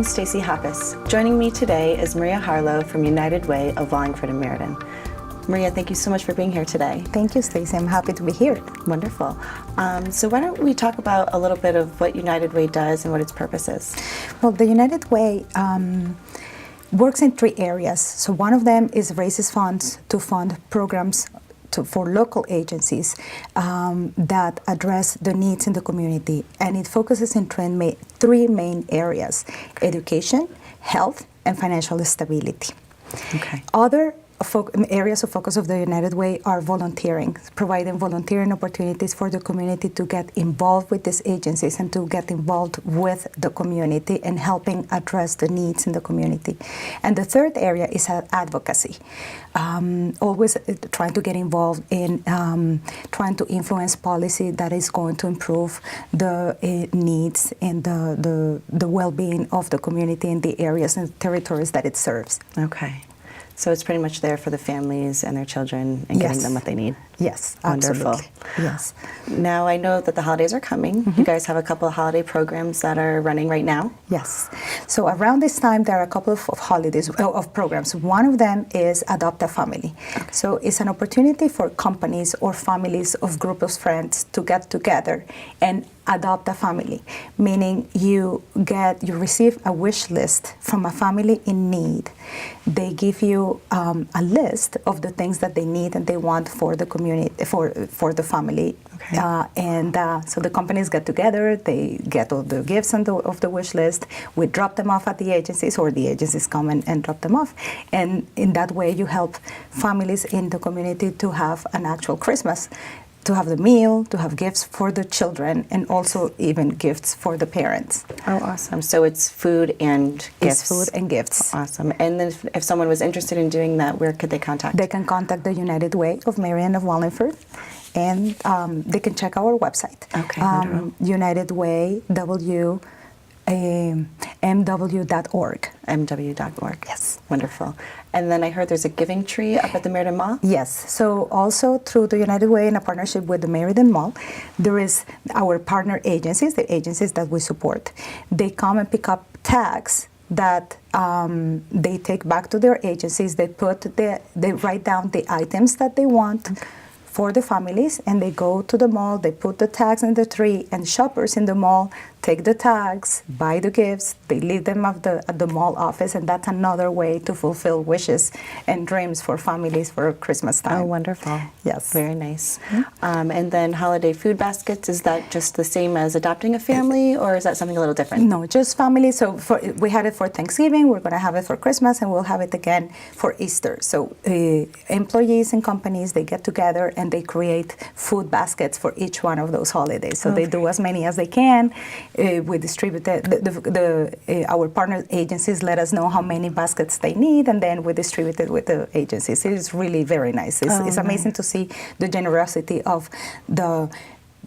I'm Stacey Hoppus. Joining me today is Maria Harlow from United Way of Wallingford and Meriden. Maria, thank you so much for being here today. Thank you, Stacey. I'm happy to be here. Wonderful. So why don't we talk about a little bit of what United Way does and what its purpose is? Well, the United Way works in 3 areas. So one of them is raises funds to fund programs for local agencies that address the needs in the community. And it focuses in 3 main areas: education, health, and financial stability. Okay. Other areas of focus of the United Way are volunteering, providing volunteering opportunities for the community to get involved with these agencies and to get involved with the community and helping address the needs in the community. And the third area is advocacy, always trying to get involved in trying to influence policy that is going to improve the needs and the well-being of the community in the areas and territories that it serves. Okay. So it's pretty much there for the families and their children and getting them what they need. Yes, wonderful. Absolutely. Yes. Now I know that the holidays are coming. Mm-hmm. You guys have a couple of holiday programs that are running right now. Yes. So around this time there are a couple of programs. One of them is Adopt a Family. Okay. So it's an opportunity for companies or families of group of friends to get together and adopt a family, meaning you receive a wish list from a family in need. They give you a list of the things that they need and they want for the community, for the family. Okay. So the companies get together, they get all the gifts of the wish list, we drop them off at the agencies, or the agencies come and drop them off. And in that way you help families in the community to have an actual Christmas, to have the meal, to have gifts for the children, and also even gifts for the parents. Oh, awesome. So it's food and gifts. It's food and gifts. Awesome. And then if someone was interested in doing that, where could they contact? They can contact the United Way of Meriden of Wallingford, and they can check our website. Okay. United Way, MW.org. MW.org. Yes. Wonderful. And then I heard there's a giving tree up at the Meriden Mall? Yes. So also through the United Way in a partnership with the Meriden Mall, there is our partner agencies, the agencies that we support. They come and pick up tags that they take back to their agencies. They write down the items that they want for the families, and they go to the mall, they put the tags in the tree, and shoppers in the mall take the tags, buy the gifts, they leave them at the mall office, and that's another way to fulfill wishes and dreams for families for Christmas time. Oh, wonderful. Yes. Very nice. Mm-hmm. And then holiday food baskets, is that just the same as adopting a family, or is that something a little different? No, just family. So we had it for Thanksgiving, we're going to have it for Christmas, and we'll have it again for Easter. So employees and companies, they get together and they create food baskets for each one of those holidays. So they do as many as they can. We distribute our partner agencies let us know how many baskets they need, and then we distribute it with the agencies. It is really very nice. It's amazing to see the generosity of the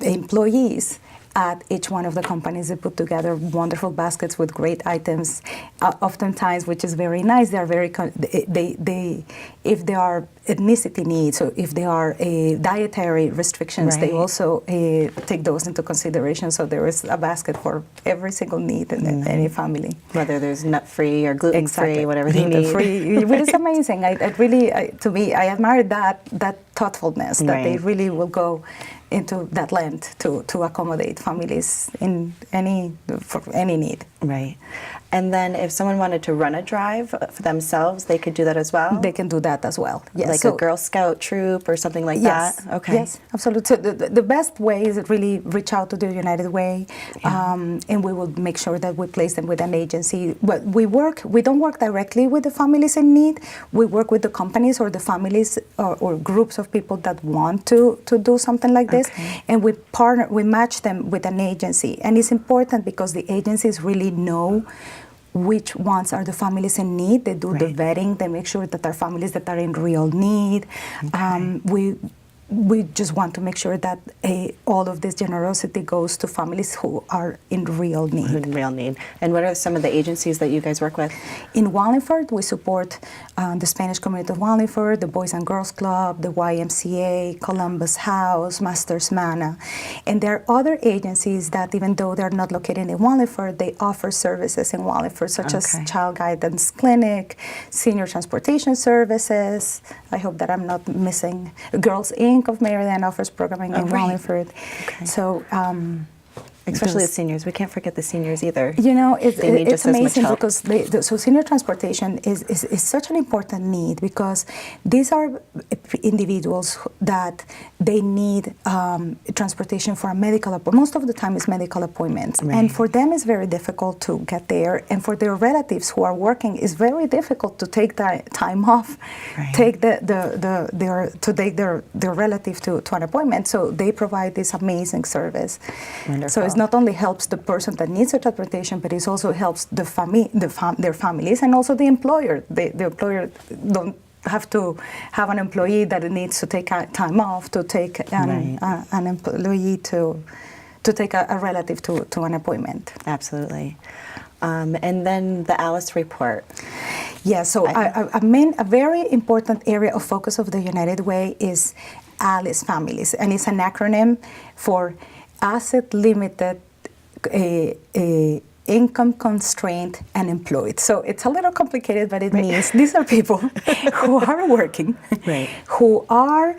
employees at each one of the companies. They put together wonderful baskets with great items. Oftentimes, which is very nice, they are very if there are ethnicity needs, or if there are dietary restrictions, they also take those into consideration. So there is a basket for every single need in any family. Whether there's nut-free or gluten-free, whatever they need. Gluten-free, which is amazing. To me, I admire that thoughtfulness, that they really will go into that length to accommodate families for any need. Right. And then if someone wanted to run a drive for themselves, they could do that as well? They can do that as well, yes. Like a Girl Scout troop or something like that? Okay. Yes, absolutely. So the best way is really reach out to the United Way, and we will make sure that we place them with an agency. But we don't work directly with the families in need. We work with the companies or the families or groups of people that want to do something like this, and we match them with an agency. And it's important because the agencies really know which ones are the families in need. They do the vetting. They make sure that there are families that are in real need. We we just want to make sure that all of this generosity goes to families who are in real need. In real need. And what are some of the agencies that you guys work with? In Wallingford, we support the Spanish community of Wallingford, the Boys and Girls Club, the YMCA, Columbus House, Masters Mana. And there are other agencies that, even though they're not located in Wallingford, they offer services in Wallingford, such as Child Guidance Clinic, Senior Transportation Services. I hope that I'm not missing. Girls Inc. of Meriden offers programming in Wallingford. Okay. So, especially the seniors. We can't forget the seniors either. You know, it's amazing help. because so senior transportation is such an important need, because these are individuals that they need transportation for a medical appointment. Most of the time it's medical appointments. Right. And for them it's very difficult to get there. And for their relatives who are working, it's very difficult to take that time off, take their relative to an appointment. So they provide this amazing service. Wonderful. So it not only helps the person that needs the transportation, but it also helps their families, and also the employer. The employer don't have to have an employee that needs to take time off to take an employee to take a relative to an appointment. Absolutely. And then the Alice report. Yeah, so a very important area of focus of the United Way is ALICE families, and it's an acronym for Asset Limited, Income Constrained, and Employed. So it's a little complicated, but it means these are people who are working, who are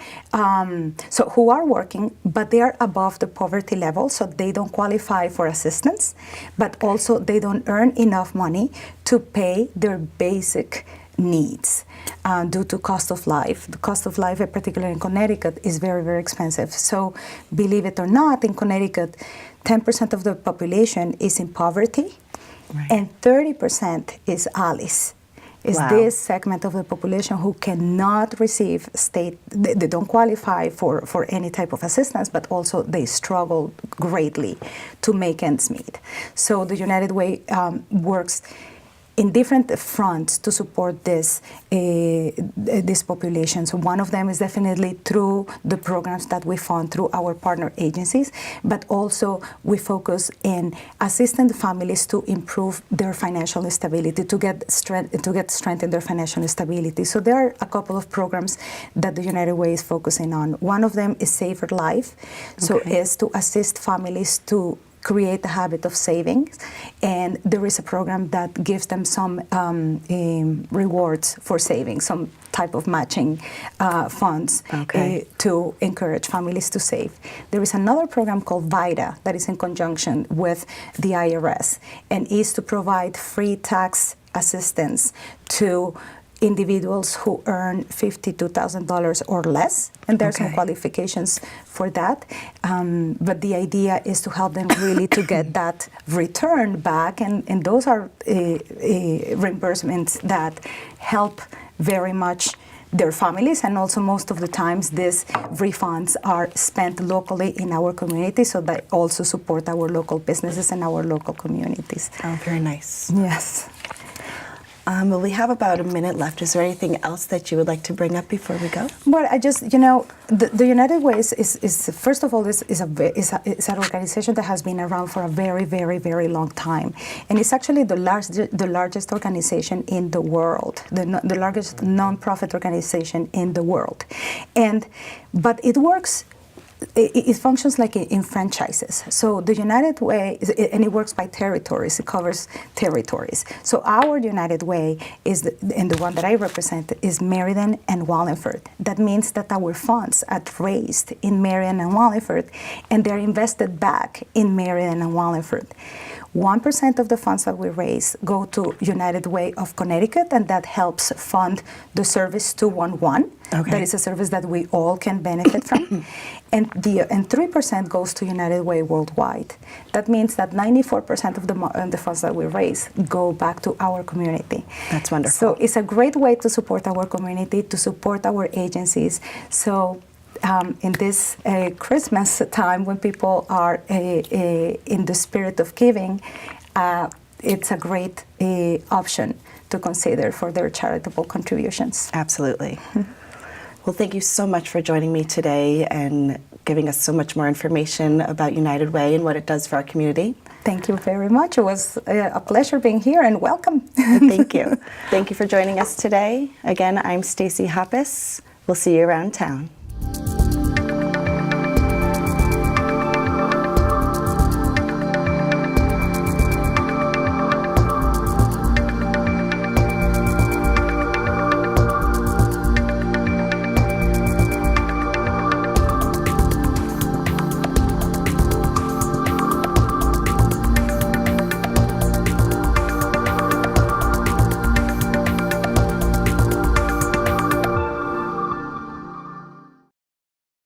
working, but they are above the poverty level, so they don't qualify for assistance, but also they don't earn enough money to pay their basic needs due to cost of life. The cost of life, particularly in Connecticut, is very, very expensive. So believe it or not, in Connecticut, 10% of the population is in poverty, and 30% is ALICE. Is this segment of the population who cannot receive state, they don't qualify for any type of assistance, but also they struggle greatly to make ends meet. So the United Way works in different fronts to support this population. So one of them is definitely through the programs that we fund through our partner agencies, but also we focus in assisting the families to improve their financial stability, to get strength in their financial stability. So there are a couple of programs that the United Way is focusing on. One of them is Safer Life, so is to assist families to create the habit of savings, and there is a program that gives them some rewards for saving, some type of matching funds to encourage families to save. There is another program called VITA that is in conjunction with the IRS, and is to provide free tax assistance to individuals who earn $52,000 or less, and there are some qualifications for that. But the idea is to help them really to get that return back, and those are reimbursements that help very much their families, and also most of the times these refunds are spent locally in our community, so they also support our local businesses and our local communities. Oh, very nice. Yes. Well, we have about a minute left. Is there anything else that you would like to bring up before we go? Well, I just, the United Way is first of all, is an organization that has been around for a very, very, very long time. And it's actually the largest organization in the world, the largest nonprofit organization in the world. But it works. It functions like in franchises. So the United Way, and it works by territories. It covers territories. So our United Way and the one that I represent is Meriden and Wallingford. That means that our funds are raised in Meriden and Wallingford, and they're invested back in Meriden and Wallingford. 1% of the funds that we raise go to United Way of Connecticut, and that helps fund the service 211. That is a service that we all can benefit from. And 3% goes to United Way worldwide. That means that 94% of the funds that we raise go back to our community. That's wonderful. So it's a great way to support our community, to support our agencies. So in this Christmas time, when people are in the spirit of giving, it's a great option to consider for their charitable contributions. Absolutely. Well, thank you so much for joining me today and giving us so much more information about United Way and what it does for our community. Thank you very much. It was a pleasure being here, and welcome. Thank you. Thank you for joining us today. Again, I'm Stacey Hoppus. We'll see you around town.